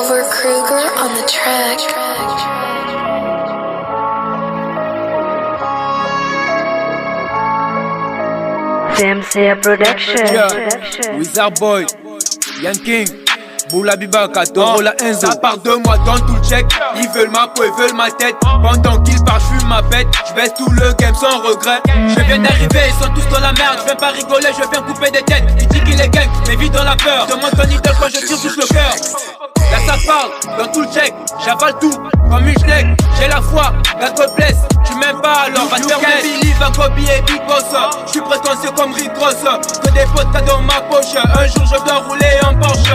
Silver Kruger on the track. DMC Production. Yeah. Wizard Boy, Yann King, Boula Bibaka, Dorola Enzo. Ça part de moi dans tout le check. Ils veulent ma peau, ils veulent ma tête. Pendant qu'ils partent, je fume ma bête. Je baisse tout le game sans regret. Je viens d'arriver, ils sont tous dans la merde. Je viens pas rigoler, je viens couper des têtes. Ils disent qu'il est gang, mais vit dans la peur. Demande ton idole quand je tire touche le cœur. Là ça parle, dans tout le check. J'avale tout, comme une schneck. J'ai la foi, la God bless. Tu m'aimes pas alors va te faire believe à Kobe et Big Boss. J'suis prétentieux comme Rick Ross. Que des potes dans ma poche. Un jour je dois rouler en Porsche.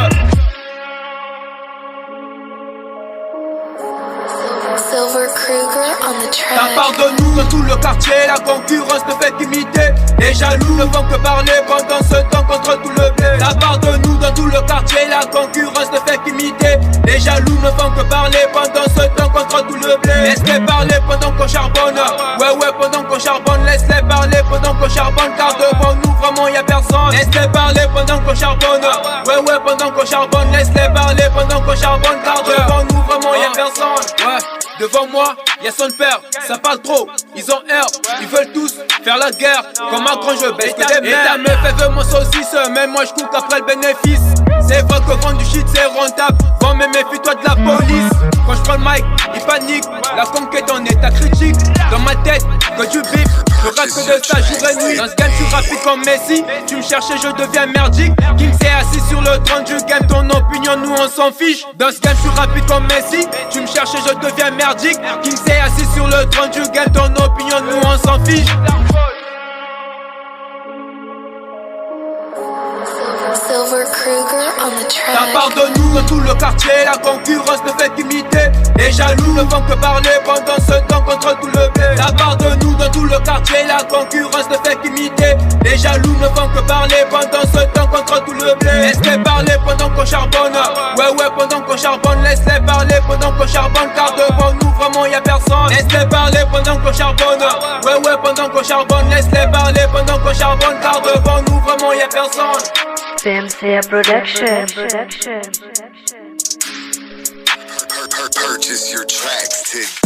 Silver Kruger on the track. Ça part de nous dans tout le quartier, la concurrence ne fait qu'imiter. Les jaloux ne font que parler pendant ce temps contre tout le blé. Ça part de nous dans tout le quartier, la concurrence ne fait qu'imiter. Les jaloux ne font que parler pendant ce temps contre tout le blé. Laisse-les parler pendant qu'on charbonne. Ouais pendant qu'on charbonne, laisse-les parler pendant qu'on charbonne. Car devant nous vraiment y'a personne. Laisse-les parler pendant qu'on charbonne. Ouais pendant qu'on charbonne, laisse-les parler pendant qu'on charbonne. Car devant nous vraiment y'a personne. Ouais. Devant moi, y'a son père, ça parle trop, ils ont air, ils veulent tous faire la guerre. Comme un grand jeu, baisse des mères. Et ta meuf elle veut mon saucisse, même moi je cook après le bénéfice. C'est vrai que vendre du shit c'est rentable, vends mais méfie-toi de la police. Quand je prends le mic, il panique, la conquête en état critique. Dans ma tête, que du bip, je rate que de ça jour et nuit. Dans ce game je suis rapide comme Messi, tu me cherches et je deviens merdique. King s'est assis sur le trône du game, ton opinion nous on s'en fiche. Dans ce game je suis rapide comme Messi, tu me cherches et je deviens merdique. King s'est assis sur le trône du game, ton opinion nous on s'en fiche. Silver Kruger on the track. Ça part de nous dans tout le quartier, la concurrence ne fait qu'imiter. Les jaloux ne font que parler pendant ce temps contre tout le blé. Ça part de nous dans tout le quartier, la concurrence ne fait qu'imiter. Les jaloux ne font que parler pendant ce temps contre tout le blé. Laisse-les parler pendant qu'on charbonne. Ouais pendant qu'on charbonne, laisse-les parler pendant qu'on charbonne. Car devant nous vraiment y'a personne. Laisse-les parler pendant qu'on charbonne. Ouais pendant qu'on charbonne, laisse-les parler pendant qu'on charbonne. Car devant nous vraiment y'a personne. DMC Production. Purchase your tracks today.